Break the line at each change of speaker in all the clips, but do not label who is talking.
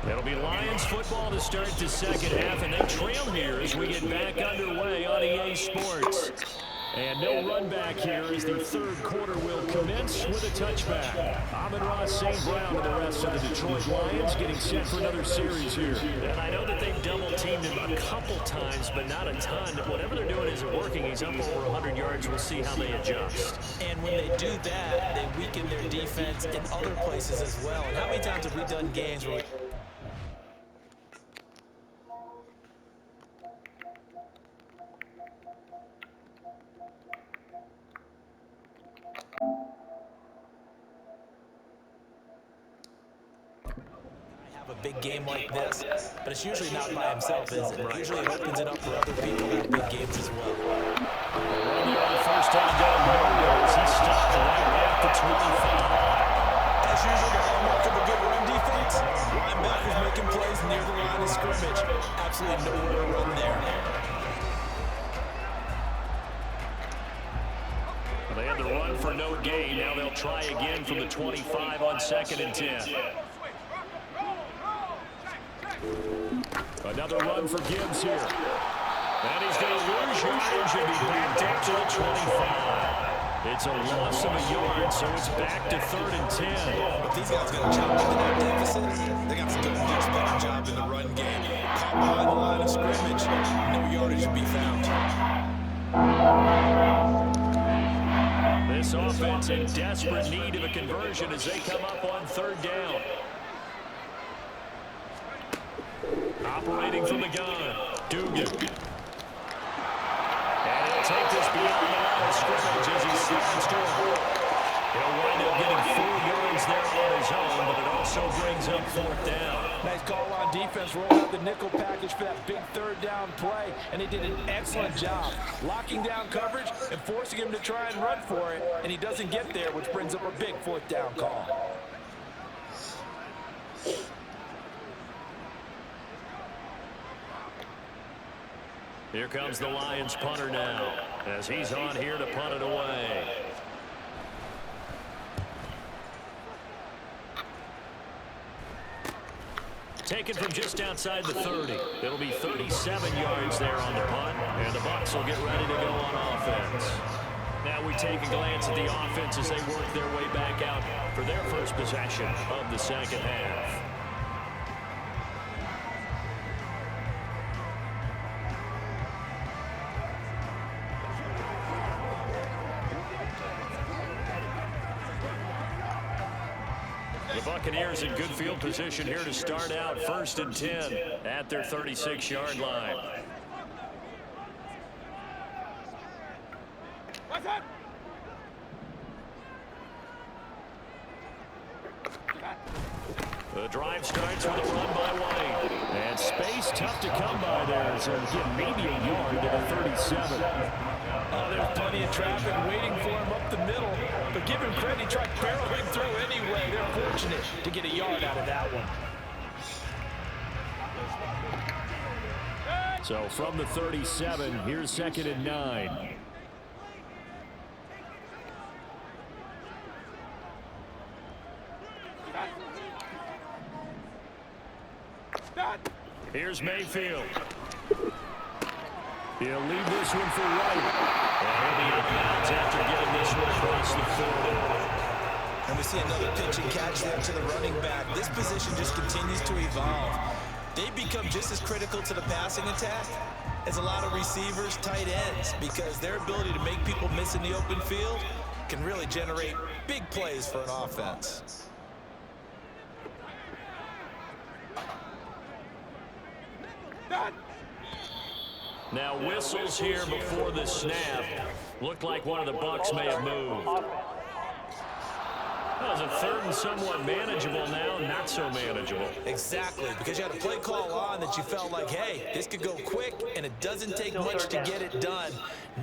It'll be Lions football to start the second half, and they trail here as we get back underway on EA Sports. And no run back here as the third quarter will commence with a touchback. Amon-Ra St. Brown and the rest of the Detroit Lions getting set for another series here. And I know that they've double-teamed him a couple times, but not a ton. Whatever they're doing isn't working. He's up over 100 yards. We'll see how they adjust.
And when they do that, they weaken their defense in other places as well. And how many times have we done games where a big game like this, but it's usually not by himself, is it? Usually it opens it up for other people to have big games as well.
Run there on first down, Mario's. He stopped right at the 25.
As usual, the hallmark of a good run defense, linebackers making plays near the line of scrimmage. Absolutely nowhere to run there.
Well, they had the run for no gain. Now they'll try again from the 25 on 2nd and 10. Another run for Gibbs here. And he's going to lose yardage and be backed up to the 25. It's a loss of a yard, so it's back to 3rd and 10.
If these guys going to chop into that deficit, they got to do a much better job in the run game. Caught behind the line of scrimmage, no yardage to be found.
This offense in desperate need of a conversion as they come up on 3rd down. Operating from the gun, Dugan. And he'll take this beyond the line of scrimmage as he slides to a halt. He'll wind up getting 4 yards there on his own, but it also brings up 4th down.
Nice call on defense, rolling out the nickel package for that big 3rd down play, and they did an excellent job locking down coverage and forcing him to try and run for it, and he doesn't get there, which brings up a big 4th down call.
Here comes the Lions punter now, as he's on here to punt it away. Taken from just outside the 30. It'll be 37 yards there on the punt, and the Bucs will get ready to go on offense. Now we take a glance at the offense as they work their way back out for their first possession of the second half. The Buccaneers in good field position here to start out 1st and 10 at their 36-yard line. The drive starts with a run by White. And space tough to come by there, so get maybe a yard to the 37.
There's plenty of traffic waiting for him up the middle, but give him credit, he tried barreling through anyway. They're fortunate to get a yard out of that one.
So from the 37, here's 2nd and 9. Here's Mayfield. He'll leave this one for White. And he'll be out of bounds after getting this one across the 40.
And we see another pitch and catch there to the running back. This position just continues to evolve. They become just as critical to the passing attack as a lot of receivers, tight ends, because their ability to make people miss in the open field can really generate big plays for an offense.
Now whistles here before the snap. Looked like one of the Bucs may have moved. That was a 3rd and somewhat manageable now, not so manageable.
Exactly, because you had a play call on that you felt like, hey, this could go quick, and it doesn't take much to get it done.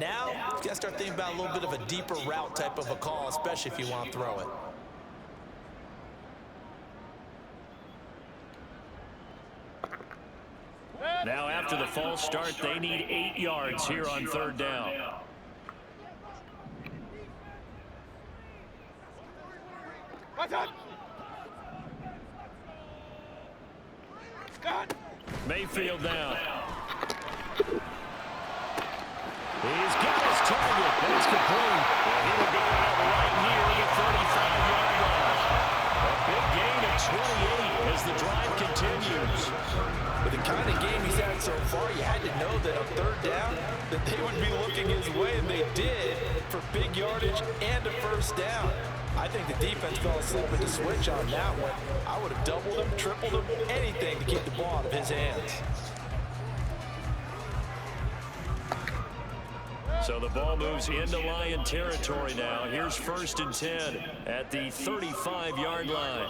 Now, you got to start thinking about a little bit of a deeper route type of a call, especially if you want to throw it.
Now after the false start, they need 8 yards here on 3rd down. Mayfield down. He's got his target. That's complete. And he will go out right near the 35-yard line. A big gain of 28 as the drive continues.
With the kind of game he's had so far, you had to know that on third down that they would be looking his way, and they did, for big yardage and a first down. I think the defense fell asleep with the switch on that one. I would have doubled him, tripled him, anything to keep the ball out of his hands.
So the ball moves into Lion territory now. Here's 1st and 10 at the 35-yard line.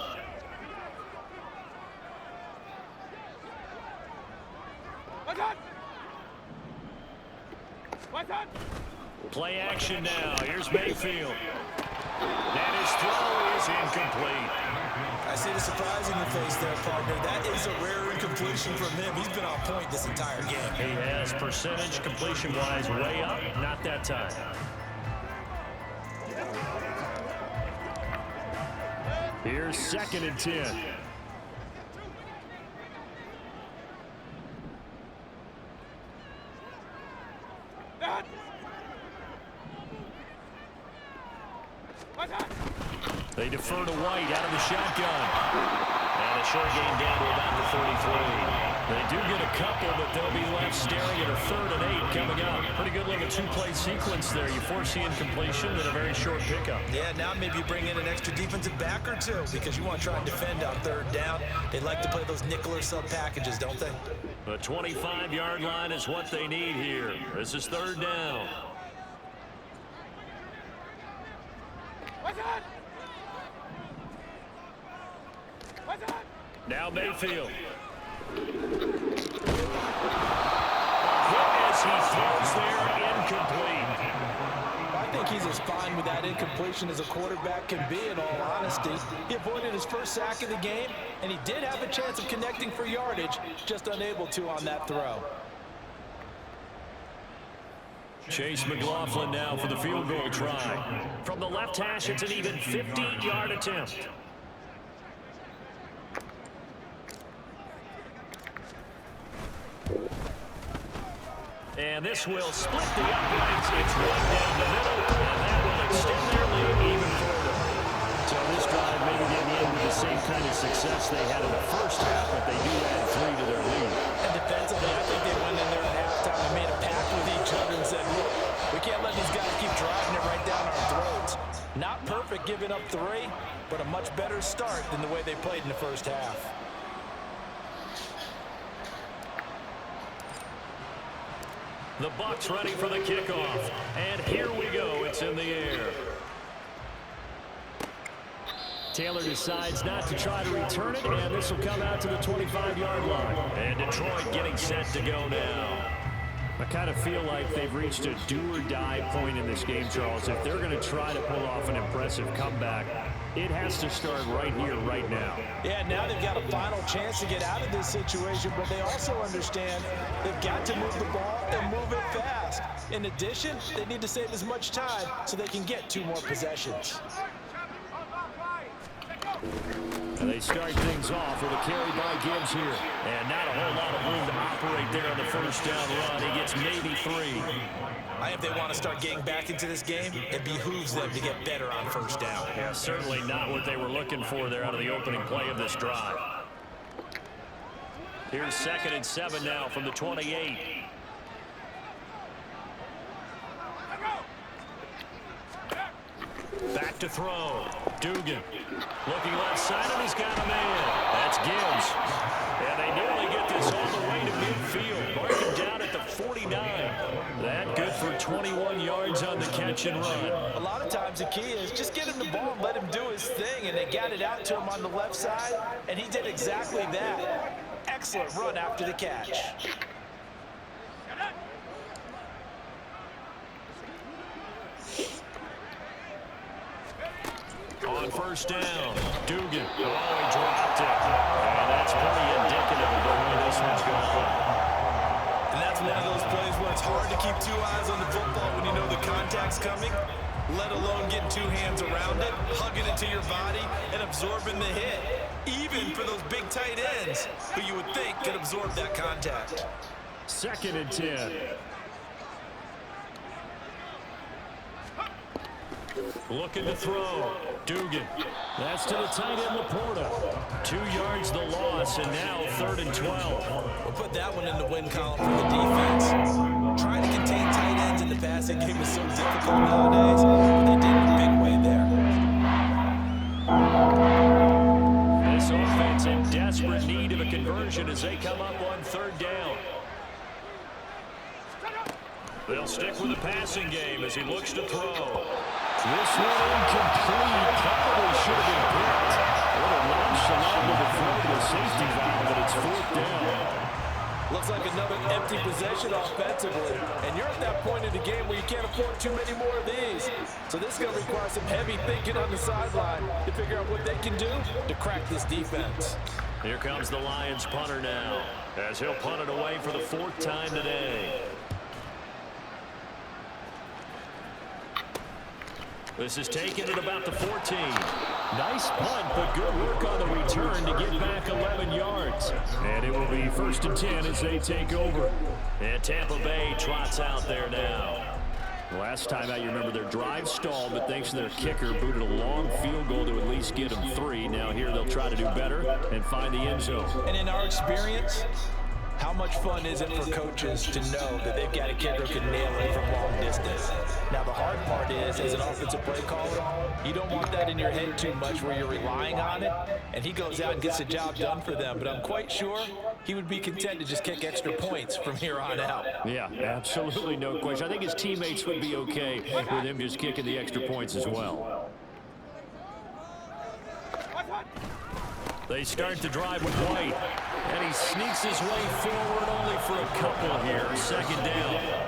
Play action now. Here's Mayfield. And his throw is incomplete.
I see the surprise in your face there, partner. That is a rare incompletion from him. He's been on point this entire game.
He has percentage completion-wise way up. Not that time. Here's 2nd and 10. They defer to White out of the shotgun. And a short gain down to about the 33. They do get a couple, but they'll be left staring at a 3rd and 8 coming up. Pretty good little 2-play sequence there. You foresee incompletion and a very short pickup.
Yeah, now maybe you bring in an extra defensive back or two because you want to try and defend on 3rd down. They like to play those nickel or sub packages, don't they?
The 25-yard line is what they need here. This is 3rd down. Now Mayfield. As he throws there, incomplete.
I think he's as fine with that incompletion as a quarterback can be, in all honesty. He avoided his first sack of the game, and he did have a chance of connecting for yardage, just unable to on that throw.
Chase McLaughlin now for the field goal try. From the left hash, it's an even 50-yard attempt. And this will split the uprights. It's one down the middle, and that will extend their lead even further. So this drive maybe didn't end with the same kind of success they had in the first half, but they do add 3 to their lead.
And defensively, I think they went in there at halftime and made a pact with each other and said, look, we can't let these guys keep driving it right down our throats. Not perfect giving up 3, but a much better start than the way they played in the first half.
The Bucs ready for the kickoff. And here we go. It's in the air. Taylor decides not to try to return it, and this will come out to the 25-yard line. And Detroit getting set to go now. I kind of feel like they've reached a do-or-die point in this game, Charles. If they're going to try to pull off an impressive comeback, it has to start right here, right now.
Yeah, now they've got a final chance to get out of this situation, but they also understand they've got to move the ball and move it fast. In addition, they need to save as much time so they can get 2 more possessions.
And they start things off with a carry by Gibbs here. And not a whole lot of room to operate there on the first down run. He gets maybe 3.
If they want to start getting back into this game, it behooves them to get better on first down.
Yeah, certainly not what they were looking for there out of the opening play of this drive. Here's 2nd and 7 now from the 28. Back to throw. Dugan looking left side, and he's got a man. That's Gibbs. And they nearly get this all the way to midfield. Mark him down at the 49. That good for 21 yards on the catch and run.
A lot of times the key is just get him the ball and let him do his thing, and they got it out to him on the left side, and he did exactly that. Excellent run after the catch.
On first down, Dugan. He dropped it. And that's pretty indicative of the way this one's going.
And that's one of those plays where it's hard to keep 2 eyes on the football when you know the contact's coming. let alone getting two hands around it, hugging it to your body, and absorbing the hit, even for those big tight ends who you would think could absorb that contact.
2nd and 10. Looking to throw. Dugan. That's to the tight end, Laporta. 2 yards the loss, and now 3rd and 12.
We'll put that one in the win column for the defense. Trying to contain tight ends in the passing game is so difficult nowadays, but they did in a big way there.
This offense in desperate need of a conversion as they come up on 3rd down. They'll stick with the passing game as he looks to throw. This one incomplete. Probably should have been picked. What a nonchalant with a throw to the safety valve, but it's 4th down.
Looks like another empty possession offensively. And you're at that point in the game where you can't afford too many more of these. So this is going to require some heavy thinking on the sideline to figure out what they can do to crack this defense.
Here comes the Lions punter now, as he'll punt it away for the 4th time today. This is taken at about the 14. Nice punt, but good work on the return to get back 11 yards. And it will be 1st and 10 as they take over. And Tampa Bay trots out there now. Last time out, you remember their drive stalled, but thanks to their kicker, booted a long field goal to at least get them 3. Now here they'll try to do better and find the end zone.
And in our experience, how much fun is it for coaches to know that they've got a kicker who can nail it from long distance? Now, the hard part is, as an offensive play caller, you don't want that in your head too much where you're relying on it, and he goes out and gets the job done for them. But I'm quite sure he would be content to just kick extra points from here on out.
Yeah, absolutely no question. I think his teammates would be okay with him just kicking the extra points as well. They start to drive with White, and he sneaks his way forward only for a couple here. 2nd down.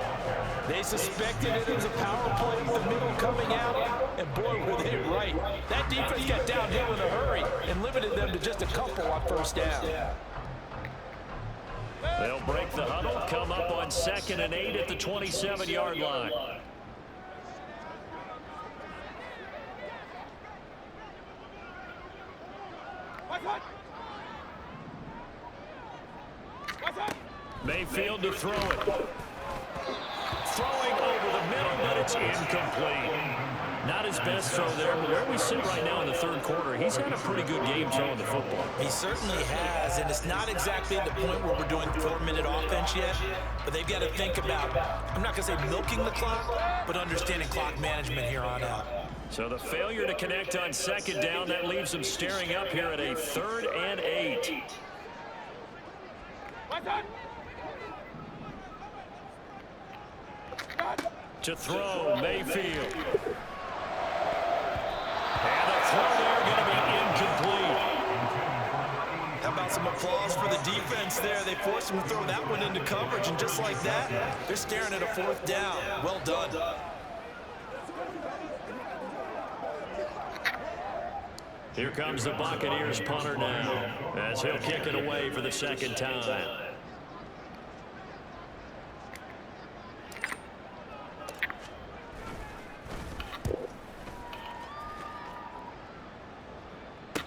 They suspected it was a power play with the middle coming out, and boy, were they right. That defense got downhill in a hurry and limited them to just a couple on 1st down.
They'll break the huddle, come up on 2nd and 8 at the 27-yard line. Mayfield to throw it. Throwing over the middle, but it's incomplete. Not his best throw there, but where we sit right now in the 3rd quarter, he's had a pretty good game throwing the football.
He certainly has, and it's not exactly at the point where we're doing 4-minute offense yet, but they've got to think about, I'm not going to say milking the clock, but understanding clock management here on out.
So the failure to connect on 2nd down, that leaves them staring up here at a 3rd and 8. To throw, Mayfield. And the throw there going to be incomplete.
How about some applause for the defense there? They forced him to throw that one into coverage, and just like that, they're staring at a 4th down. Well done.
Here comes the Buccaneers punter now, as he'll kick it away for the 2nd time.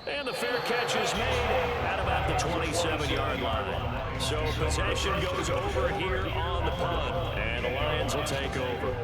And the fair catch is made at about the 27-yard line. So possession goes over here on the punt, and the Lions will take over.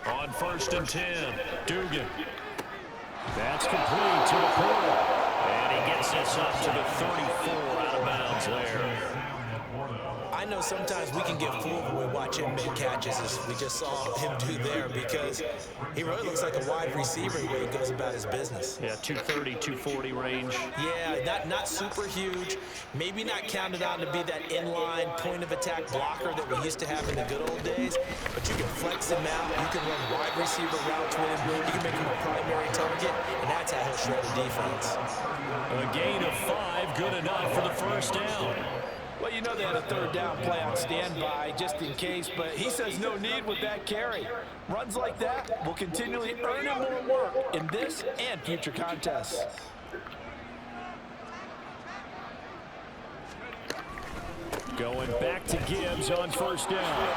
On 1st and 10, Dugan. That's complete to Laporta. And he gets us up to the 34 out of bounds there.
I know sometimes we can get fooled when we watch him make catches, as we just saw him do there, because he really looks like a wide receiver the way he goes about his business.
Yeah, 230, 240 range.
Yeah, not super huge. Maybe not counted on to be that inline point-of-attack blocker that we used to have in the good old days, but you can flex him out. You can run wide receiver routes with him. You can make him a primary target, and that's how he'll shred the defense.
A gain of 5, good enough for the 1st down.
Well, you know they had a third down play on standby just in case, but he says no need with that carry. Runs like that will continually earn him more work in this and future contests.
Going back to Gibbs on first down.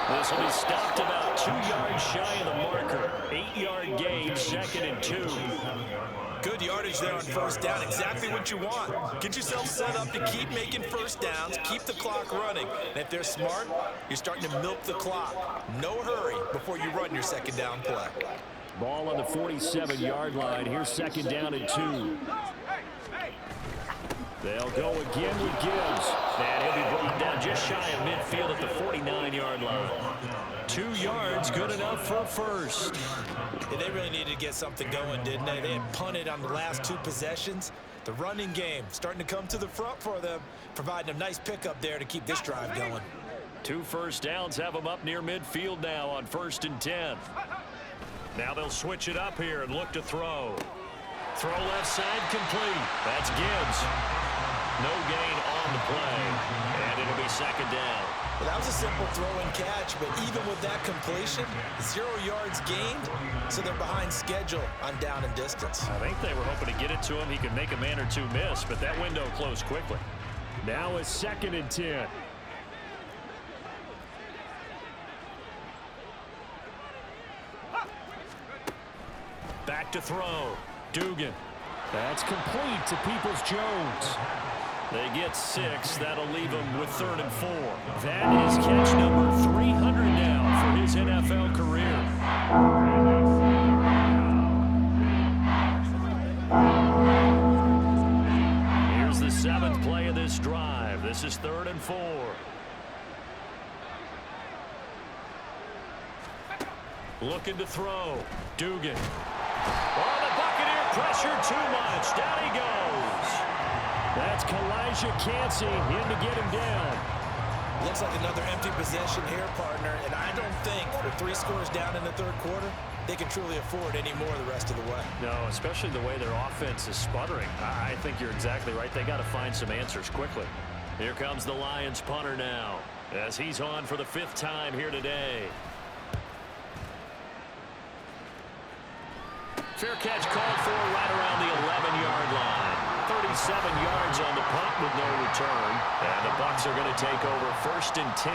This will be stopped about 2 yards shy of the marker. 8-yard gain, 2nd and 2.
Good yardage there on first down. Exactly what you want. Get yourself set up to keep making first downs, keep the clock running. And if they're smart, you're starting to milk the clock. No hurry before you run your second down play.
Ball on the 47-yard line. Here's 2nd down and 2. They'll go again with Gibbs. And he'll be brought down just shy of midfield at the 49-yard line. 2 yards, good enough for a first.
Yeah, they really needed to get something going, didn't they? They had punted on the last 2 possessions. The running game starting to come to the front for them, providing a nice pickup there to keep this drive going.
2 first downs have them up near midfield now on 1st and 10. Now they'll switch it up here and look to throw. Throw left side complete. That's Gibbs. No gain on the play, and it'll be 2nd down.
Well, that was a simple throw and catch, but even with that completion, 0 yards gained, so they're behind schedule on down and distance.
I think they were hoping to get it to him. He could make a man or 2 miss, but that window closed quickly. Now it's 2nd and 10. Back to throw. Dugan. That's complete to Peoples-Jones. They get 6. That'll leave them with 3rd and 4. That is catch number 300 now for his NFL career. Here's the 7th play of this drive. This is 3rd and 4. Looking to throw. Dugan. Oh, the Buccaneer pressure too much. Down he goes. That's Kalijah Cansey in to get him down.
Looks like another empty possession here, partner, and I don't think with 3 scores down in the 3rd quarter, they can truly afford any more the rest of the way.
No, especially the way their offense is sputtering. I think you're exactly right. They got to find some answers quickly. Here comes the Lions punter now as he's on for the 5th time here today. Fair catch called for right around the 11-yard line. 37 yards on the punt with no return. And the Bucs are going to take over 1st and 10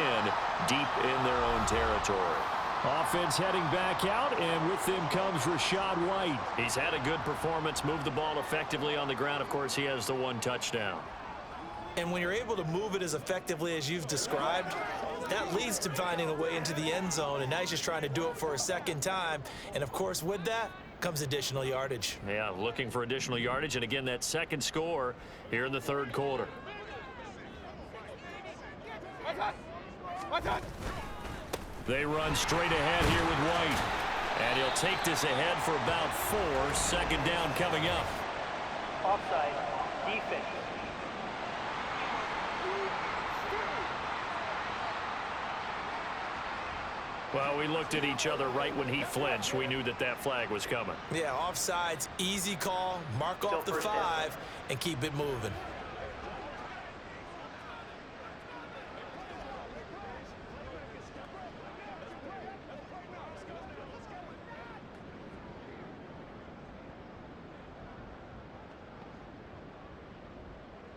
deep in their own territory. Offense heading back out, and with them comes Rachaad White. He's had a good performance, moved the ball effectively on the ground. Of course, he has the 1 touchdown.
And when you're able to move it as effectively as you've described, that leads to finding a way into the end zone, and now he's just trying to do it for a 2nd time. And, of course, with that comes additional yardage.
Yeah, looking for additional yardage, and again, that 2nd score here in the 3rd quarter. They run straight ahead here with White. And he'll take this ahead for about 4. 2nd down coming up.
Offside, defense.
Well, we looked at each other right when he flinched. We knew that that flag was coming.
Yeah, offsides, easy call, mark off the 5, and keep it moving.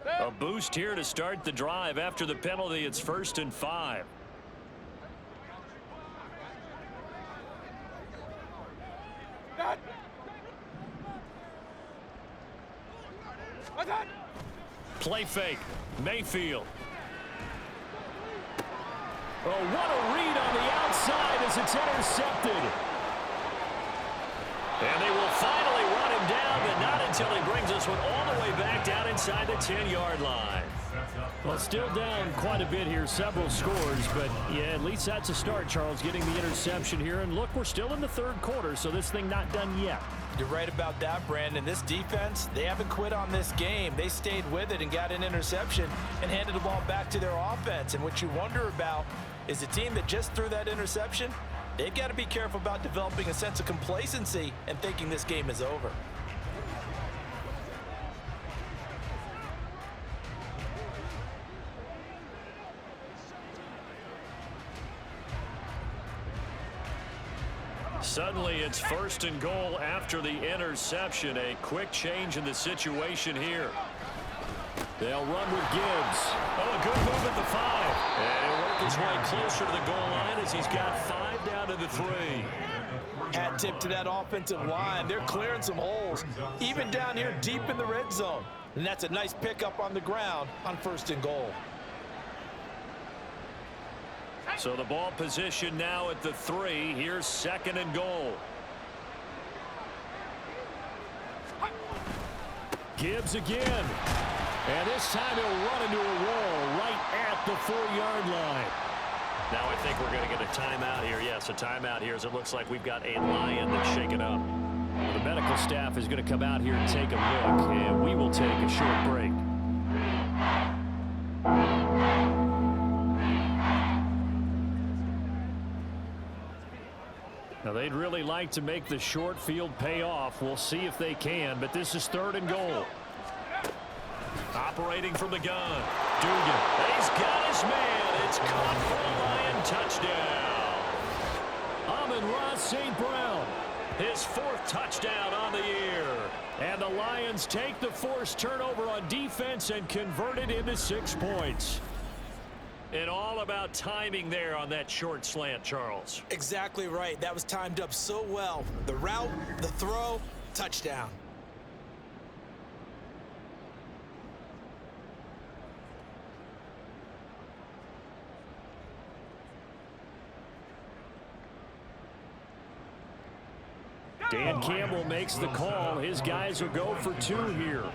A boost here to start the drive. After the penalty, it's 1st and 5. Play fake. Mayfield. Oh, what a read on the outside as it's intercepted. And they will finally run him down, but not until he brings us one all the way back down inside the 10-yard line. Well, still down quite a bit here, several scores, but yeah, at least that's a start, Charles, getting the interception here. And look, we're still in the 3rd quarter, so this thing not done yet.
You're right about that, Brandon. This defense, they haven't quit on this game. They stayed with it and got an interception and handed the ball back to their offense. And what you wonder about is a team that just threw that interception, they've got to be careful about developing a sense of complacency and thinking this game is over.
Suddenly it's 1st and goal after the interception. A quick change in the situation here. They'll run with Gibbs. Oh, a good move at the 5. And he'll work his way closer to the goal line as he's got 5 down to the 3.
Hat tip to that offensive line. They're clearing some holes, even down here deep in the red zone. And that's a nice pickup on the ground on 1st and goal.
So the ball position now at the 3. Here's 2nd and goal. Gibbs again. And this time he'll run into a wall right at the 4-yard line. Now I think we're going to get a timeout here. Yes, a timeout here as it looks like we've got a Lion that's shaken up. The medical staff is going to come out here and take a look, and we will take a short break. Now they'd really like to make the short field pay off. We'll see if they can, but this is 3rd and goal. Operating from the gun. Dugan. He's got his man. It's caught for a Lion touchdown. Amon-Ra St. Brown. His 4th touchdown on the year. And the Lions take the forced turnover on defense and convert it into 6 points. And all about timing there on that short slant, Charles.
Exactly right. That was timed up so well. The route, the throw, touchdown.
Dan Campbell makes the call. His guys will go for 2 here.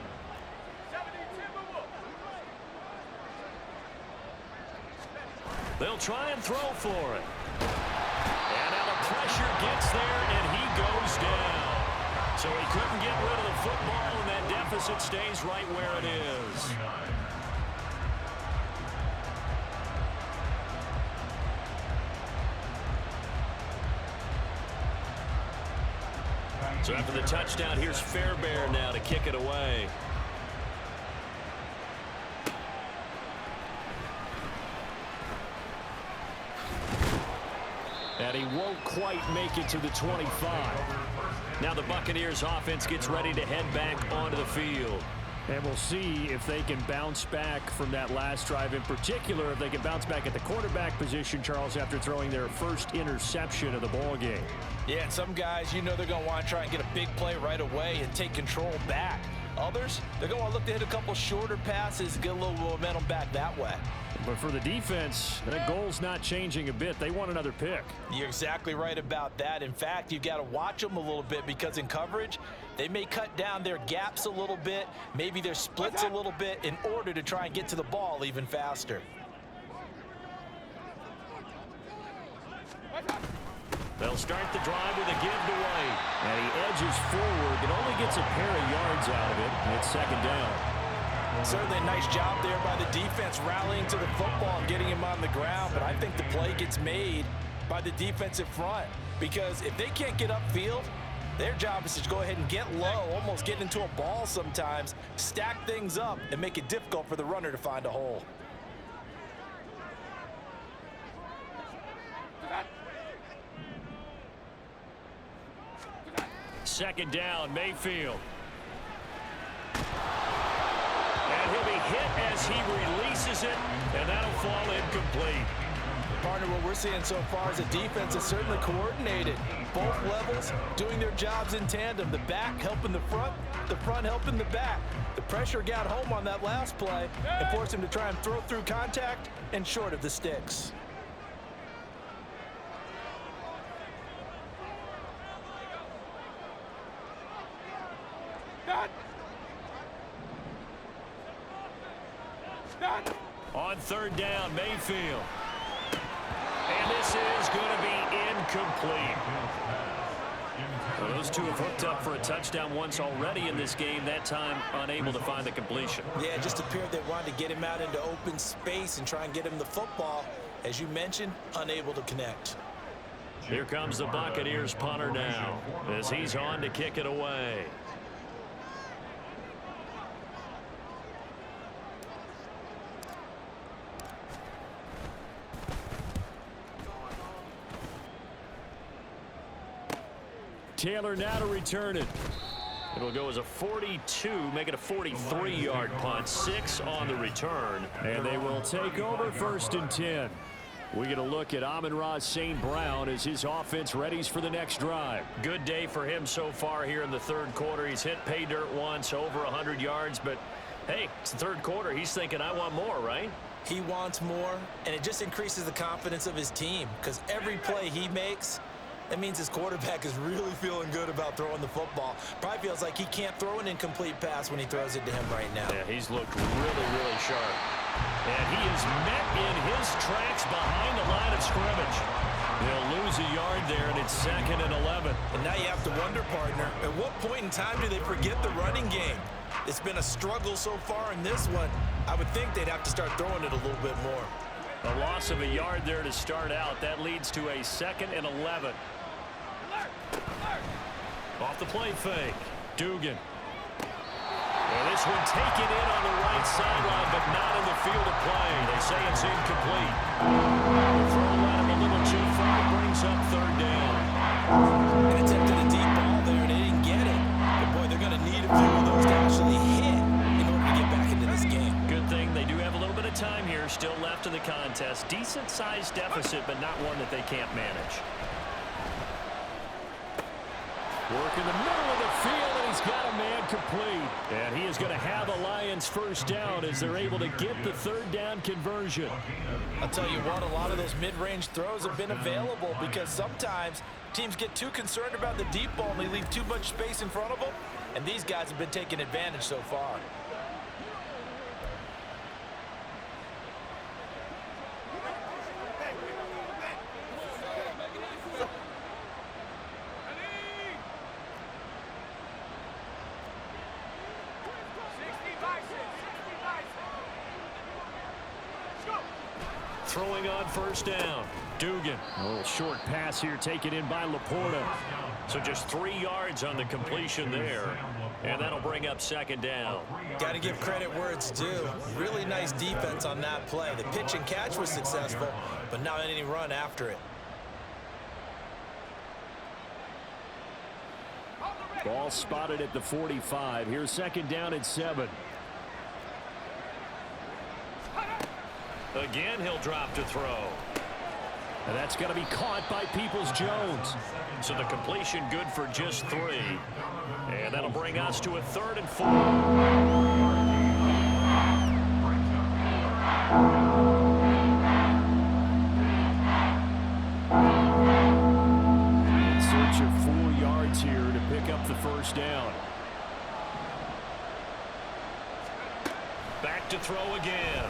They'll try and throw for it. And now the pressure gets there, and he goes down. So he couldn't get rid of the football, and that deficit stays right where it is. So after the touchdown, here's Fairbairn now to kick it away. And he won't quite make it to the 25. Now the Buccaneers offense gets ready to head back onto the field. And we'll see if they can bounce back from that last drive. In particular, if they can bounce back at the quarterback position, Charles, after throwing their first interception of the ball game.
Yeah, and some guys, you know they're going to want to try and get a big play right away and take control back. Others, they're going to look to hit a couple shorter passes, get a little momentum back that way.
But for the defense, that goal's not changing a bit. They want another pick.
You're exactly right about that. In fact, you've got to watch them a little bit because in coverage, they may cut down their gaps a little bit, maybe their splits a little bit in order to try and get to the ball even faster.
They'll start the drive with a give to White. And he edges forward, but only gets a pair of yards out of it. And it's 2nd down.
Certainly a nice job there by the defense rallying to the football and getting him on the ground. But I think the play gets made by the defensive front. Because if they can't get upfield, their job is to go ahead and get low, almost get into a ball sometimes, stack things up, and make it difficult for the runner to find a hole.
Second down, Mayfield. And he'll be hit as he releases it, and that'll fall incomplete.
Partner, what we're seeing so far is the defense is certainly coordinated. Both levels doing their jobs in tandem. The back helping the front helping the back. The pressure got home on that last play and forced him to try and throw through contact and short of the sticks.
On 3rd down, Mayfield. And this is going to be incomplete. Well, those two have hooked up for a touchdown once already in this game, that time unable to find the completion.
Yeah, it just appeared they wanted to get him out into open space and try and get him the football. As you mentioned, unable to connect.
Here comes the Buccaneers punter now as he's on to kick it away. Taylor now to return it.
It'll go as a 42, make it a 43-yard punt. 6 on the return.
And they will take over 1st and 10. We get a look at Amon-Ra St. Brown as his offense readies for the next drive.
Good day for him so far here in the third quarter. He's hit pay dirt once, over 100 yards. But, hey, it's the third quarter. He's thinking, I want more, right?
He wants more, and it just increases the confidence of his team because every play he makes, that means his quarterback is really feeling good about throwing the football. Probably feels like he can't throw an incomplete pass when he throws it to him right now.
Yeah, he's looked really, really sharp.
And he is met in his tracks behind the line of scrimmage. They'll lose a yard there, and it's 2nd and 11.
And now you have to wonder, partner, at what point in time do they forget the running game? It's been a struggle so far in this one. I would think they'd have to start throwing it a little bit more.
A loss of a yard there to start out. That leads to a 2nd and 11. Off the play fake. Dugan. And this one taken in on the right sideline, but not in the field of play. They say it's incomplete. The throw line a little too far, brings up 3rd down.
And attempted a deep ball there, and they didn't get it. But, boy, they're going to need a few of those to actually hit in order to get back into this game.
Good thing they do have a little bit of time here still left in the contest. Decent-sized deficit, but not one that they can't manage.
Work in the middle of the field, and he's got a man complete. And he is going to have a Lions 1st down as they're able to get the 3rd down conversion.
I'll tell you what, a lot of those mid-range throws have been available because sometimes teams get too concerned about the deep ball and they leave too much space in front of them. And these guys have been taking advantage so far.
Throwing on 1st down. Dugan. A little short pass here taken in by Laporta.
So just 3 yards on the completion there. And that'll bring up 2nd down.
Got to give credit where it's due. Really nice defense on that play. The pitch and catch was successful, but not any run after it.
Ball spotted at the 45. Here's 2nd down at 7.
Again, he'll drop to throw.
And that's going to be caught by Peoples-Jones.
So the completion good for just 3. And that'll bring us to a 3rd and 4.
In search of 4 yards here to pick up the 1st down.
Back to throw again.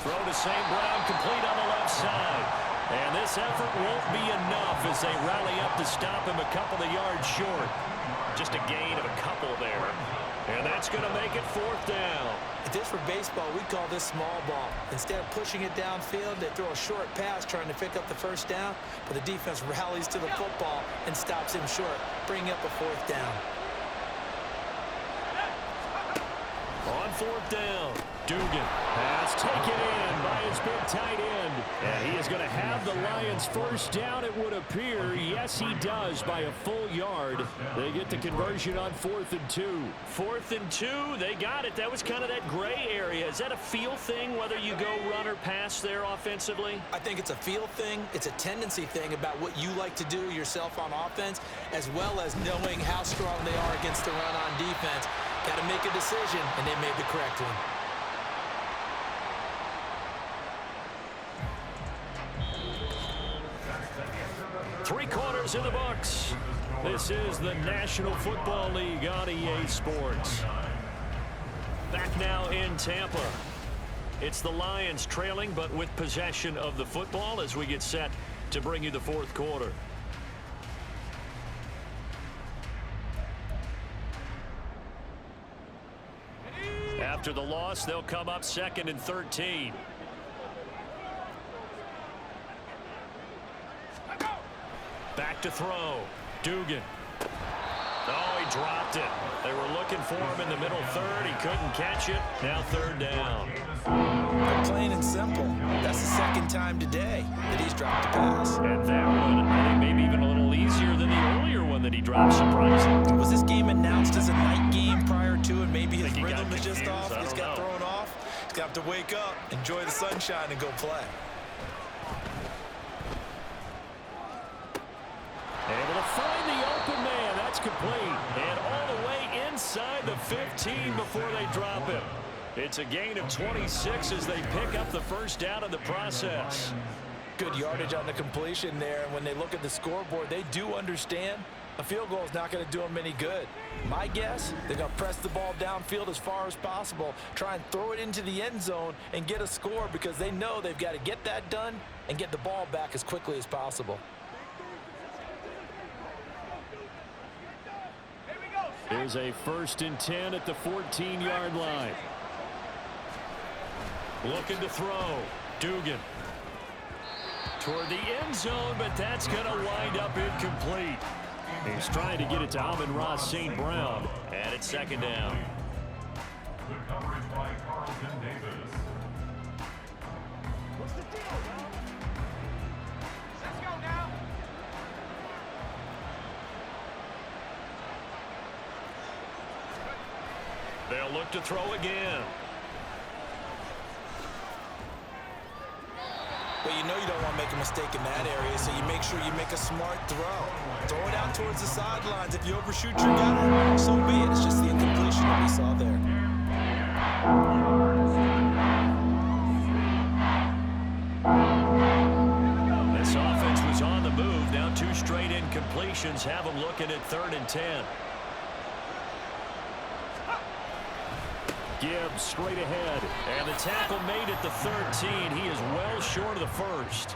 Throw to St. Brown, complete on the left side. And this effort won't be enough as they rally up to stop him a couple of yards short.
Just a gain of a couple there.
And that's going to make it 4th down.
If this were baseball, we'd call this small ball. Instead of pushing it downfield, they throw a short pass trying to pick up the 1st down, but the defense rallies to the football and stops him short, bringing up a 4th down.
On 4th down, Dugan has taken in by his big tight end. And he is going to have the Lions 1st down, it would appear. Yes, he does by a full yard. They get the conversion on 4th and 2.
4th and 2, they got it. That was kind of that gray area. Is that a feel thing, whether you go run or pass there offensively?
I think it's a feel thing. It's a tendency thing about what you like to do yourself on offense, as well as knowing how strong they are against the run on defense. Got to make a decision, and they made the correct one.
Three quarters in the books. This is the National Football League on EA Sports.
Back now in Tampa. It's the Lions trailing, but with possession of the football as we get set to bring you the 4th quarter.
After the loss, they'll come up 2nd and 13. Back to throw. Dugan. Oh, he dropped it. They were looking for him in the middle 3rd. He couldn't catch it. Now 3rd down.
Plain and simple. That's the 2nd time today that he's dropped a pass.
And that one, I think, maybe even a little easier than the
that he dropped surprising.
Was this game announced as a night game prior to, and maybe his rhythm is just off? He just got thrown off. He's going to have to wake up, enjoy the sunshine, and go play.
Able to find the open man. That's complete. And all the way inside the 15 before they drop it. It's a gain of 26 as they pick up the first down in the process.
Good yardage on the completion there. And when they look at the scoreboard, they do understand a field goal is not going to do them any good. My guess, they're going to press the ball downfield as far as possible, try and throw it into the end zone and get a score because they know they've got to get that done and get the ball back as quickly as possible.
Here's a 1st and 10 at the 14-yard line. Looking to throw. Dugan. Toward the end zone, but that's going to wind up incomplete. He's trying to get it to Amon-Ra St. Brown. And it's 2nd down.
Good coverage by Carlton Davis.
What's the deal, bro? Let's go now.
They'll look to throw again.
But you know you don't want to make a mistake in that area, so you make sure you make a smart throw. Throw it out towards the sidelines. If you overshoot your guy, so be it. It's just the incompletion that we saw there.
This offense was on the move. Now 2 straight incompletions have them looking at 3rd and 10. Gibbs straight ahead. And the tackle made at the 13. He is well short of the first.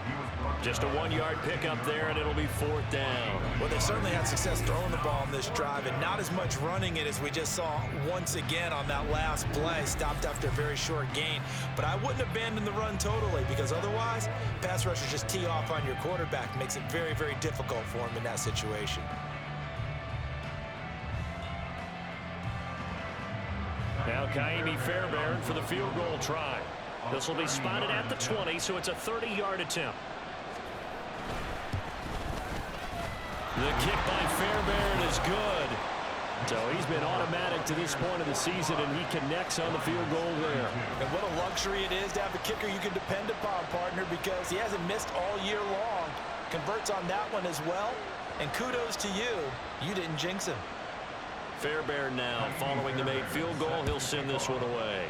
Just a 1-yard pickup there, and it'll be 4th down.
Well, they've certainly had success throwing the ball in this drive, and not as much running it as we just saw once again on that last play. Stopped after a very short gain. But I wouldn't abandon the run totally, because otherwise, pass rushers just tee off on your quarterback. Makes it very, very difficult for him in that situation.
Now Kaimi Fairbairn for the field goal try. This will be spotted at the 20, so it's a 30-yard attempt. The kick by Fairbairn is good. So he's been automatic to this point of the season, and he connects on the field goal there.
And what a luxury it is to have a kicker you can depend upon, partner, because he hasn't missed all year long. Converts on that one as well. And kudos to you. You didn't jinx him.
Fairbairn now following the made field goal. He'll send this one away.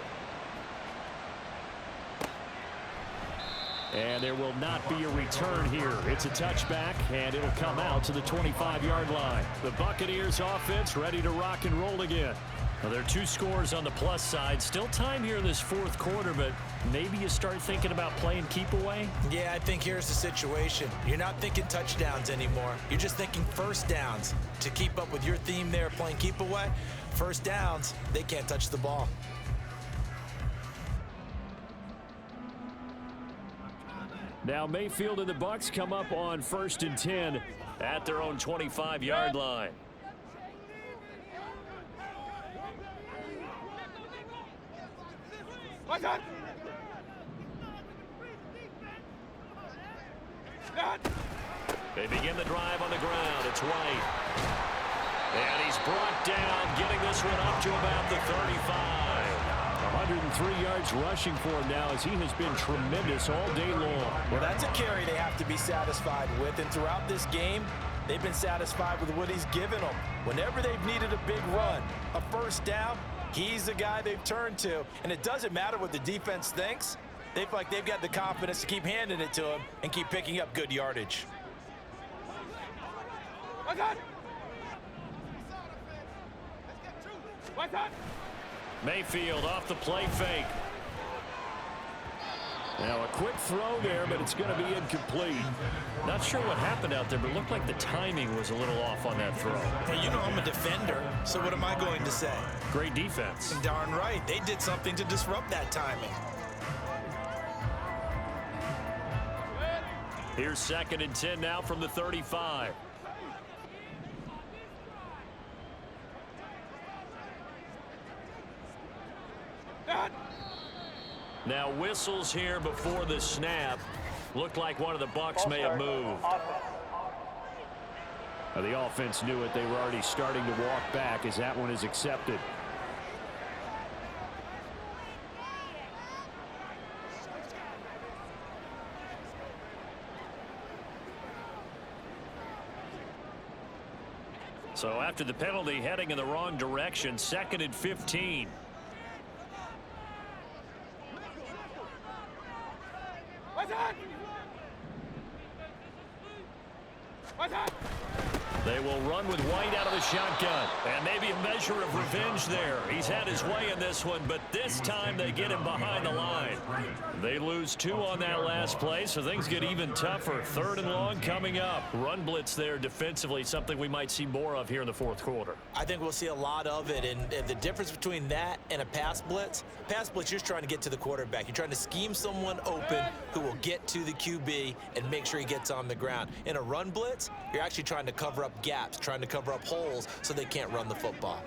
And there will not be a return here. It's a touchback, and it'll come out to the 25-yard line. The Buccaneers offense ready to rock and roll again. Well, there are 2 scores on the plus side. Still time here in this 4th quarter, but maybe you start thinking about playing keep away?
Yeah, I think here's the situation. You're not thinking touchdowns anymore. You're just thinking first downs. To keep up with your theme there, playing keep away, first downs, they can't touch the ball.
Now Mayfield and the Bucs come up on 1st and 10 at their own 25-yard line. They begin the drive on the ground. It's White. And he's brought down, getting this one up to about the 35. 103 yards rushing for him now as he has been tremendous all day long.
Well, that's a carry they have to be satisfied with. And throughout this game, they've been satisfied with what he's given them. Whenever they've needed a big run, a first down, he's the guy they've turned to. And it doesn't matter what the defense thinks. They feel like they've got the confidence to keep handing it to him and keep picking up good yardage.
Mayfield off the play fake. Now a quick throw there, but it's going to be incomplete. Not sure what happened out there, but it looked like the timing was a little off on that throw.
Hey, you know I'm a defender, so what am I going to say?
Great defense.
Darn right. They did something to disrupt that timing.
Here's 2nd and 10 now from the 35. Now whistles here before the snap. Looked like one of the Bucs may have moved. The offense knew it. They were already starting to walk back as that one is accepted. So after the penalty, heading in the wrong direction, 2nd and 15. They will run with White out of the shotgun. And maybe a measure of revenge there. He's had his way in this one, but this time they get him behind the line. They lose 2 on that last play, so things get even tougher. 3rd and long coming up. Run blitz there defensively, something we might see more of here in the 4th quarter.
I think we'll see a lot of it, and the difference between that and a pass blitz, you're just trying to get to the quarterback. You're trying to scheme someone open who will get to the QB and make sure he gets on the ground. In a run blitz, you're actually trying to cover up gaps, trying to cover up holes so they can't run the football.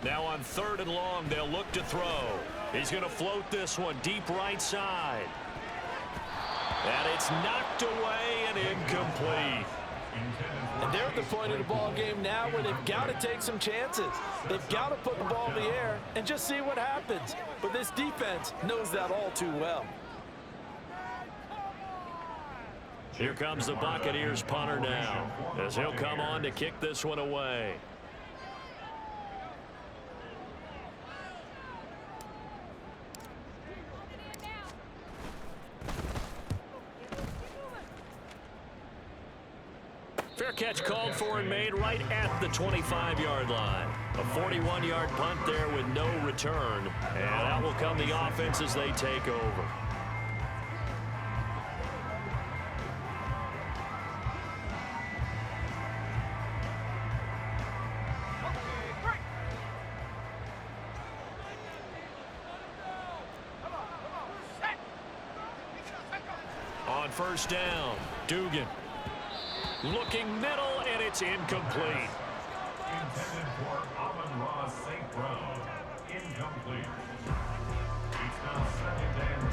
Now on 3rd and long, they'll look to throw. He's going to float this one deep right side. And it's knocked away and incomplete.
And they're at the point of the ball game now where they've got to take some chances. They've got to put the ball in the air and just see what happens. But this defense knows that all too well.
Here comes the Buccaneers punter now, as he'll come on to kick this one away. Fair catch called for and made right at the 25-yard line. A 41-yard punt there with no return. And out will come the offense as they take over. On 1st down, Dugan. Looking middle, and it's incomplete.
Intended for Amon-Ra St. Brown. Incomplete. It's now 2nd and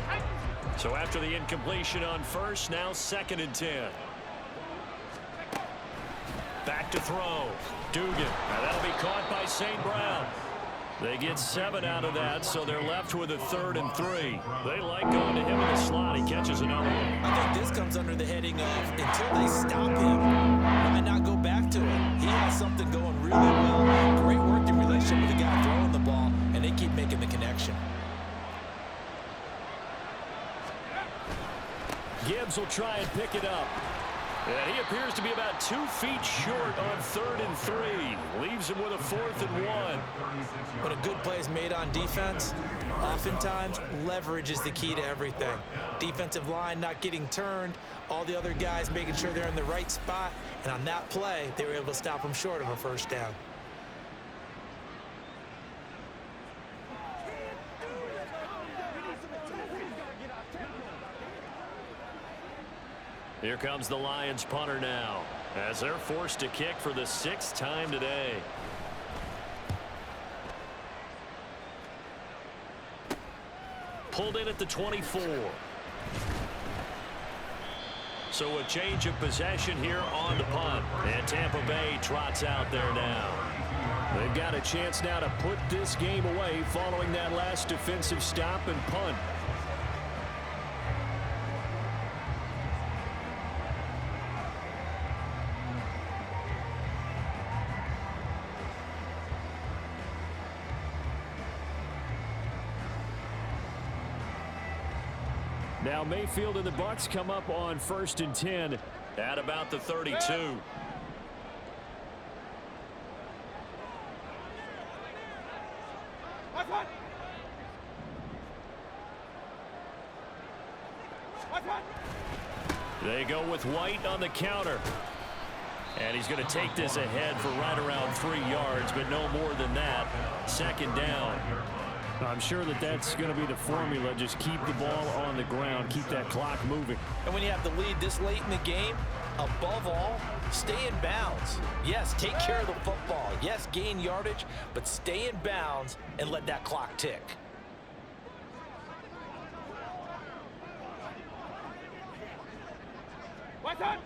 10.
So after the incompletion on 1st, now 2nd and 10. Back to throw. Dugan. Now that'll be caught by St. Brown. They get 7 out of that, so they're left with a 3rd and 3. They like going to him in the slot. He catches another one.
I think this comes under the heading of until they stop him, why not go back to him? He has something going really well. Great working relationship with the guy throwing the ball, and they keep making the connection.
Gibbs will try and pick it up. And he appears to be about 2 feet short on 3rd and 3. Leaves him with a 4th and 1.
When a good play is made on defense, oftentimes leverage is the key to everything. Defensive line not getting turned, all the other guys making sure they're in the right spot, and on that play, they were able to stop him short of a 1st down.
Here comes the Lions punter now, as they're forced to kick for the 6th time today. Pulled in at the 24. So a change of possession here on the punt. And Tampa Bay trots out there now. They've got a chance now to put this game away following that last defensive stop and punt. Now Mayfield and the Bucs come up on 1st and 10 at about the 32. They go with White on the counter. And he's going to take this ahead for right around 3 yards, but no more than that. 2nd down. I'm sure that that's going to be the formula. Just keep the ball on the ground. Keep that clock moving.
And when you have the lead this late in the game, Above all, stay in bounds. Yes, take care of the football. Yes, gain yardage, but stay in bounds and let that clock tick.
What's up?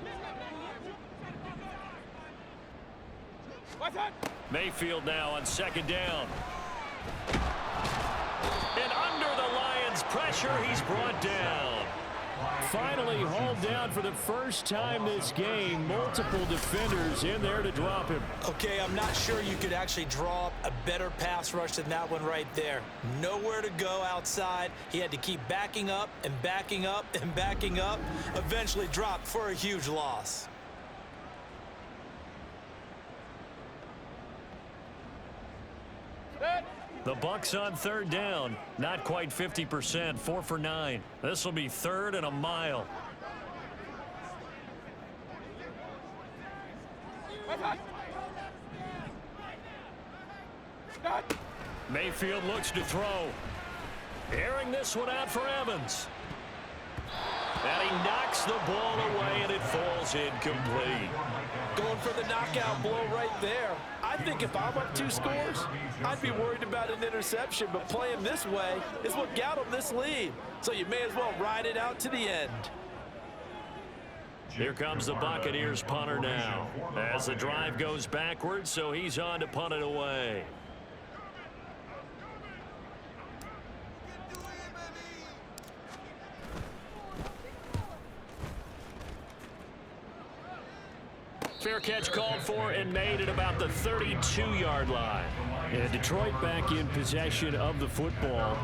What's up?
Mayfield now on second down. And under the Lions' pressure, he's brought down. Finally hauled down for the first time this game. Multiple defenders in there to drop him.
Okay, I'm not sure you could actually draw up a better pass rush than that one right there. Nowhere to go outside. He had to keep backing up and backing up and backing up. Eventually dropped for a huge loss.
The Bucs on third down. Not quite 50%, 4 for 9. This will be third and a mile. Mayfield looks to throw. Airing this one out for Evans. And he knocks the ball away, and it falls incomplete.
Going for the knockout blow right there. I think if I'm up 2 scores, I'd be worried about an interception, but playing this way is what got them this lead. So you may as well ride it out to the end.
Here comes the Buccaneers punter now. As the drive goes backwards, so he's on to punt it away. Fair catch called for and made at about the 32-yard line. And Detroit back in possession of the football.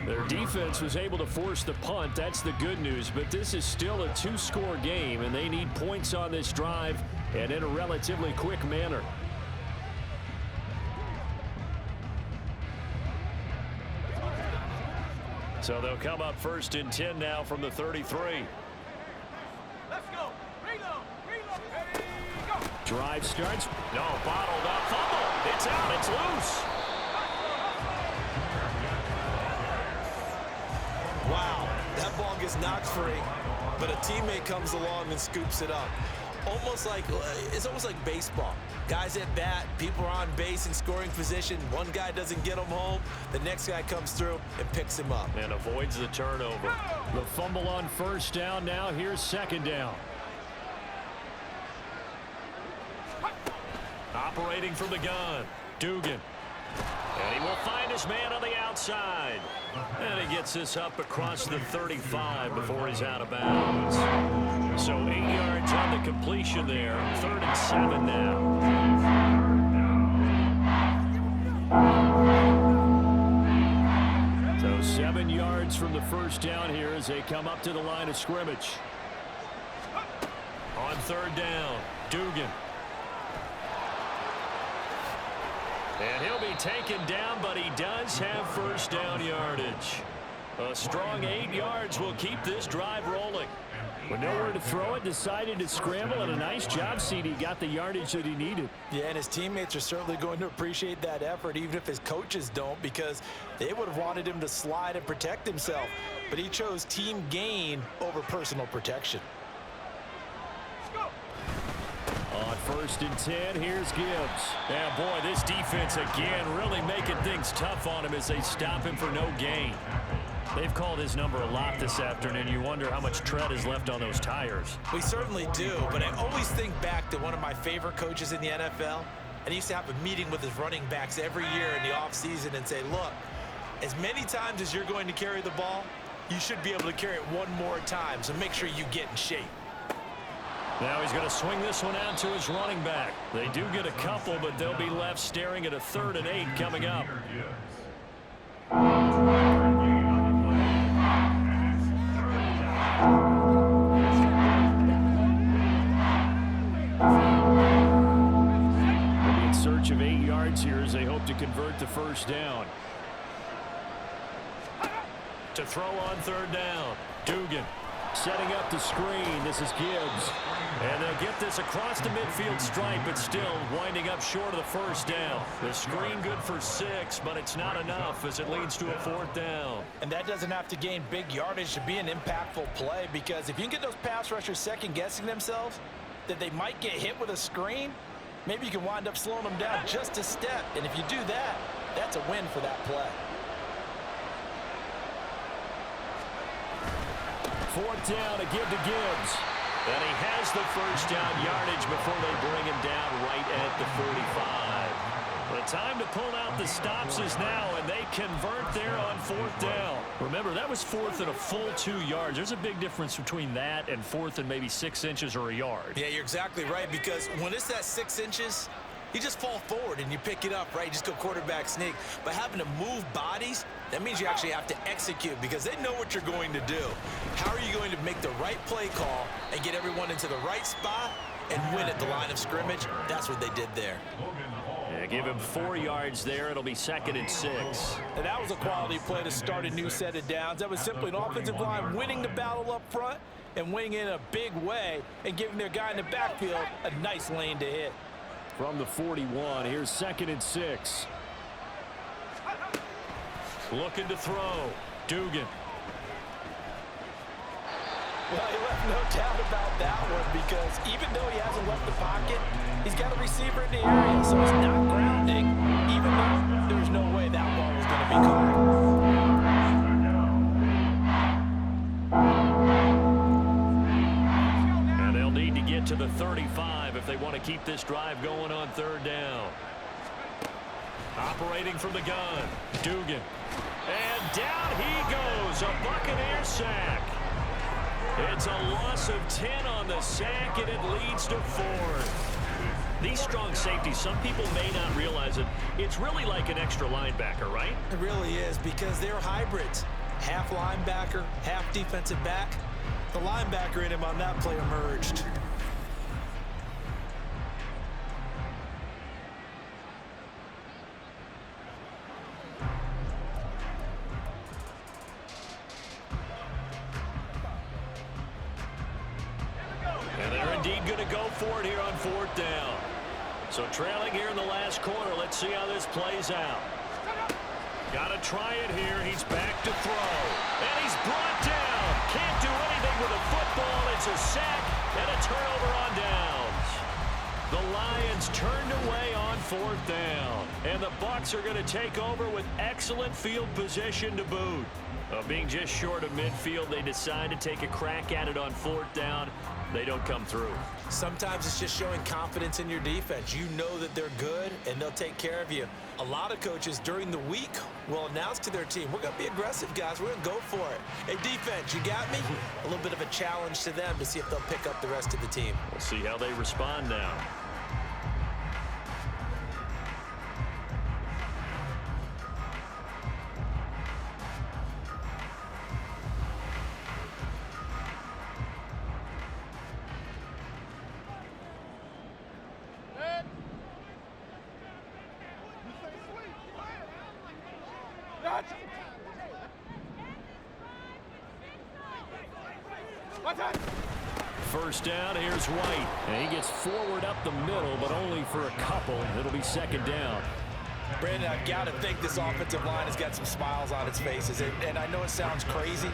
Their defense was able to force the punt. That's the good news. But this is still a 2-score game, and they need points on this drive and in a relatively quick manner. So they'll come up first and 10 now from the 33.
Let's go. Reload. Ready, go.
Drive starts. No, bottled up. Fumble. It's out. It's loose.
Wow, that ball gets knocked free, but a teammate comes along and scoops it up. It's almost like baseball. Guys at bat, people are on base in scoring position. One guy doesn't get him home. The next guy comes through and picks him up.
And avoids the turnover. The fumble on first down now. Here's second down. Operating from the gun, Dugan. And he will find his man on the outside. And he gets this up across the 35 before he's out of bounds. So 8 yards on the completion there. 3rd and 7 now. So 7 yards from the first down here as they come up to the line of scrimmage. On 3rd down, Dugan. And he'll be taken down, but he does have first down yardage. A strong 8 yards will keep this drive rolling. With nowhere to throw it, decided to scramble, and a nice job, CD. Got the yardage that he needed.
Yeah, and his teammates are certainly going to appreciate that effort, even if his coaches don't, because they would have wanted him to slide and protect himself. But he chose team gain over personal protection.
On 1st and 10, here's Gibbs. And boy, this defense again really making things tough on him as they stop him for no gain. They've called his number a lot this afternoon. You wonder how much tread is left on those tires.
We certainly do, but I always think back to one of my favorite coaches in the NFL. And he used to have a meeting with his running backs every year in the offseason and say, look, as many times as you're going to carry the ball, you should be able to carry it one more time, so make sure you get in shape.
Now he's going to swing this one out to his running back. They do get a couple, but they'll be left staring at a 3rd and 8 coming up. They'll be in search of 8 yards here as they hope to convert the first down. To throw on 3rd down, Dugan. Setting up the screen. This is Gibbs. And they'll get this across the midfield stripe, but still winding up short of the first down. The screen good for 6, but it's not enough as it leads to a 4th down.
And that doesn't have to gain big yardage to be an impactful play, because if you can get those pass rushers second-guessing themselves, that they might get hit with a screen, maybe you can wind up slowing them down just a step. And if you do that, that's a win for that play.
Fourth down to give to Gibbs. And he has the first down yardage before they bring him down right at the 45. The time to pull out the stops is now, and they convert there on fourth down. Remember, that was fourth and a full 2 yards. There's a big difference between that and fourth and maybe 6 inches or a yard.
Yeah, you're exactly right, because when it's that 6 inches, you just fall forward and you pick it up, right? You just go quarterback sneak. But having to move bodies, that means you actually have to execute because they know what you're going to do. How are you going to make the right play call and get everyone into the right spot and win at the line of scrimmage? That's what they did there.
Yeah, give him 4 yards there. It'll be 2nd and 6.
And that was a quality play to start a new set of downs. That was simply an offensive line winning the battle up front and winning in a big way and giving their guy in the backfield a nice lane to hit.
From the 41, here's 2nd and 6. Looking to throw. Dugan.
Well, he left no doubt about that one because even though he hasn't left the pocket, he's got a receiver in the area, so he's not grounding, even though there's no way that ball was going to be caught.
And they'll need to get to the 35 if they want to keep this drive going on 3rd down. Operating from the gun, Dugan. And down he goes, a Buccaneer sack. It's a loss of 10 on the sack, and it leads to 4th. These strong safeties, some people may not realize it. It's really like an extra linebacker, right?
It really is, because they're hybrids. Half linebacker, half defensive back. The linebacker in him on that play emerged.
Forward here on 4th down. So trailing here in the last quarter. Let's see how this plays out. Got to try it here. He's back to throw. And he's brought down. Can't do anything with a football. It's a sack and a turnover on downs. The Lions turned away on 4th down. And the Bucs are going to take over with excellent field position to boot. Being just short of midfield, they decide to take a crack at it on 4th down. They don't come through.
Sometimes it's just showing confidence in your defense. You know that they're good, and they'll take care of you. A lot of coaches during the week will announce to their team, we're going to be aggressive, guys. We're going to go for it. Hey, defense, you got me? A little bit of a challenge to them to see if they'll pick up the rest of the team.
We'll see how they respond now. First down, here's White. And he gets forward up the middle, but only for a couple. It'll be 2nd down.
Brandon, I've got to think this offensive line has got some smiles on its faces. And I know it sounds crazy,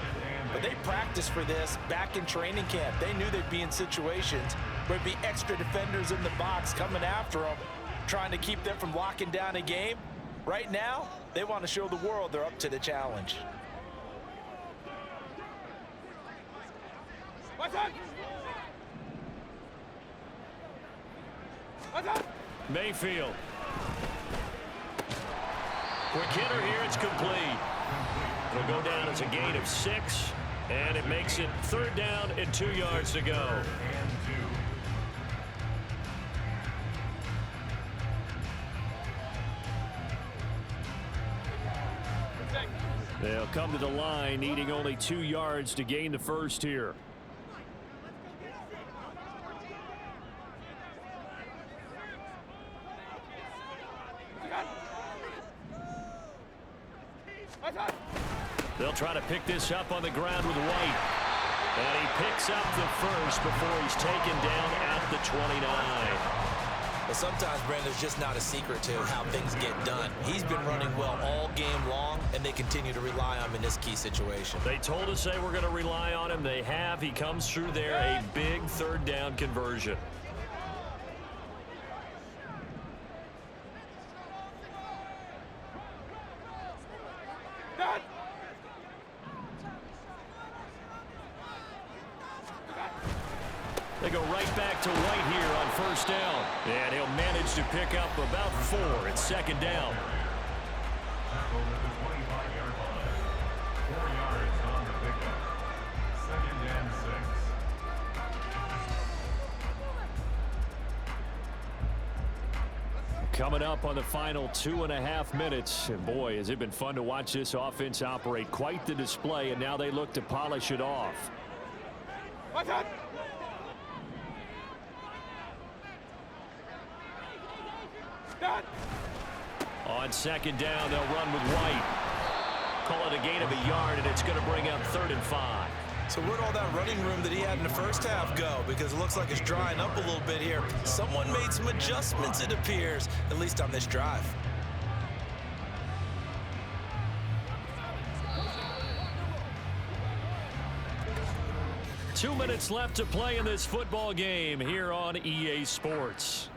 but they practiced for this back in training camp. They knew they'd be in situations where there'd be extra defenders in the box coming after them, trying to keep them from locking down a game. Right now, they want to show the world they're up to the challenge.
Mayfield. Quick hitter here, it's complete. It'll go down as a gain of 6, and it makes it 3rd down and 2 yards to go. They'll come to the line, needing only 2 yards to gain the first here. They'll try to pick this up on the ground with White. And he picks up the first before he's taken down at the 29.
But sometimes, Brandon, there's just not a secret to how things get done. He's been running well all game long, and they continue to rely on him in this key situation.
They told us they were going to rely on him. They have. He comes through there, a big third down conversion. They go right back to White here on first down. And he'll manage to pick up about 4 at second down.
Tackle at the 25-yard line. 4 yards on the pickup. 2nd and 6.
Coming up on the final 2.5 minutes. And boy, has it been fun to watch this offense operate. Quite the display, and now they look to polish it off. On second down, they'll run with White. Call it a gain of 1 yard, and it's going to bring up 3rd and 5.
So where'd all that running room that he had in the first half go? Because it looks like it's drying up a little bit here. Someone made some adjustments, it appears, at least on this drive.
Two minutes left to play in this football game here on EA Sports.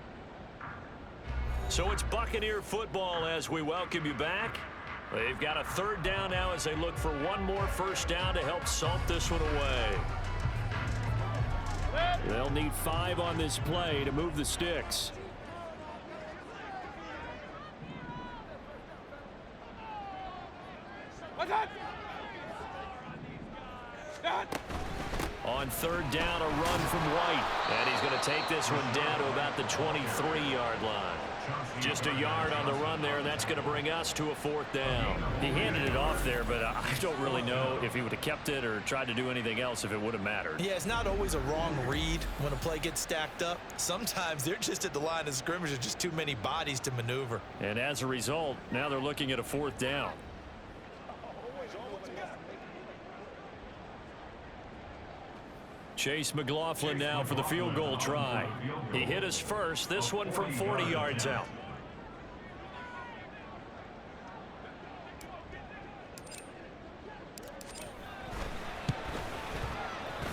So it's Buccaneer football as we welcome you back. They've got a 3rd down now as they look for one more first down to help salt this one away. They'll need 5 on this play to move the sticks. On 3rd down, a run from White. And he's going to take this one down to about the 23-yard line. Just a yard on the run there, and that's going to bring us to a 4th down. He handed it off there, but I don't really know if he would have kept it or tried to do anything else if it would have mattered.
Yeah, it's not always a wrong read when a play gets stacked up. Sometimes they're just at the line of scrimmage. There's just too many bodies to maneuver.
And as a result, now they're looking at a 4th down. Chase McLaughlin now for the field goal try. He hit us first, this one from 40 yards out.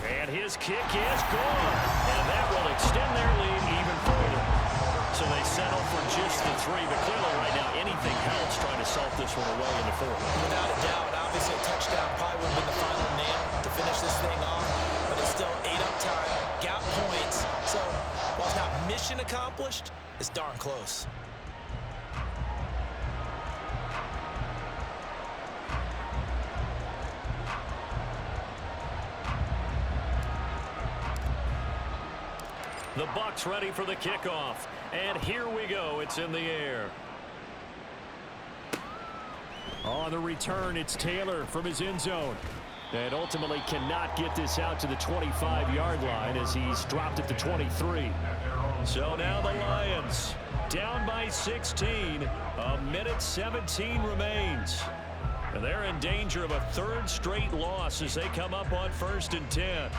And his kick is gone. And that will extend their lead even further. So they settle for just the 3. But clearly right now, anything helps trying to salt this one away in the 4th.
Without a doubt, obviously a touchdown probably would have been the final nail to finish this thing off. But it's still 8 up time, got points. So while it's not mission accomplished, it's darn close.
The Bucs ready for the kickoff. And here we go. It's in the air. On the return, it's Taylor from his end zone. And ultimately cannot get this out to the 25-yard line as he's dropped at the 23. So now the Lions down by 16. A minute 17 remains. And they're in danger of a 3rd straight loss as they come up on 1st and 10.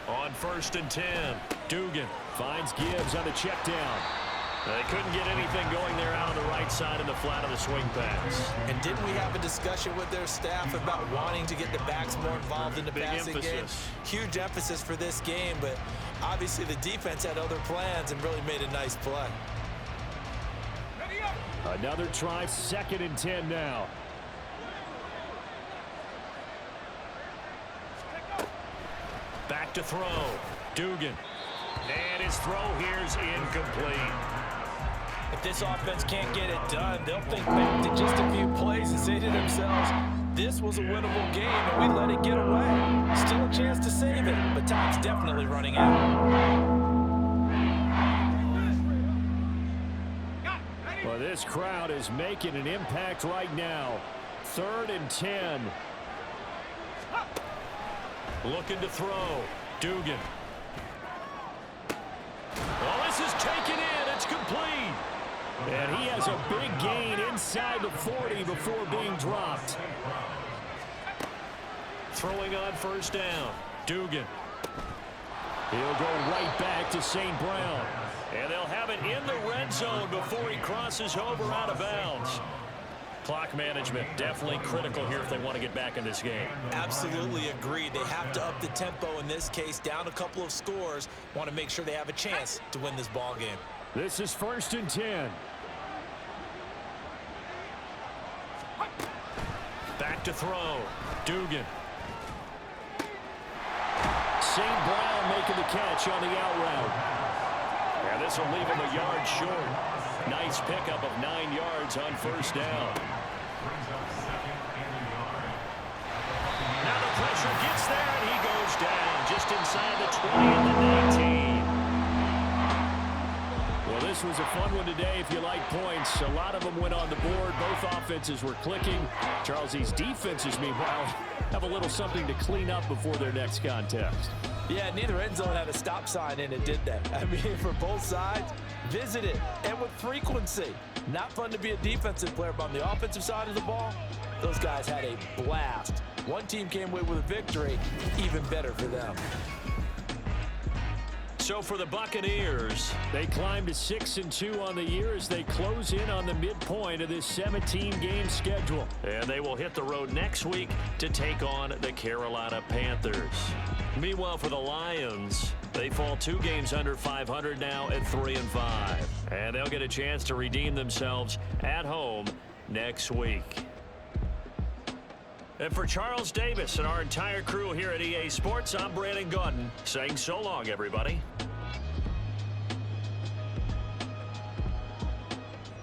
On 1st and 10, Dugan finds Gibbs on the check down. They couldn't get anything going there out on the right side in the flat of the swing pass.
And didn't we have a discussion with their staff about wanting to get the backs more involved in the passing game? Huge emphasis for this game, but obviously the defense had other plans and really made a nice play.
Another try, 2nd and 10 now. Back to throw. Dugan. And his throw here is incomplete.
If this offense can't get it done, they'll think back to just a few plays and say to themselves, this was a winnable game and we let it get away. Still a chance to save it, but time's definitely running out.
Well, this crowd is making an impact right now. 3rd and 10. Looking to throw. Dugan. Oh, this is taken in. It's complete. And he has a big gain inside the 40 before being dropped.
Throwing on first down.
Dugan. He'll go right back to St. Brown.
And they'll have it in the red zone before he crosses over out of bounds. Clock management definitely critical here if they want to get back in this game.
Absolutely agreed. They have to up the tempo in this case, down a couple of scores. Want to make sure they have a chance to win this ball game.
This is 1st and 10.
Back to throw.
Dugan. St. Brown making the catch on the out route.
And this will leave him a yard short. Nice pickup of 9 yards on first down. Now the pressure gets there, and he goes down just inside the 20 and the 19.
Well, this was a fun one today if you like points. A lot of them went on the board. Both offenses were clicking. Charles, these defenses, meanwhile, have a little something to clean up before their next contest.
Yeah, neither end zone had a stop sign in it, did they? I mean, for both sides, visit it, and with frequency. Not fun to be a defensive player, but on the offensive side of the ball, those guys had a blast. One team came away with a victory, even better for them.
So for the Buccaneers,
they climb to 6-2 on the year as they close in on the midpoint of this 17-game schedule.
and they will hit the road next week to take on the Carolina Panthers. Meanwhile, for the Lions, they fall 2 games under 500 now at 3-5. And they'll get a chance to redeem themselves at home next week. And for Charles Davis and our entire crew here at EA Sports, I'm Brandon Gaudin saying so long, everybody.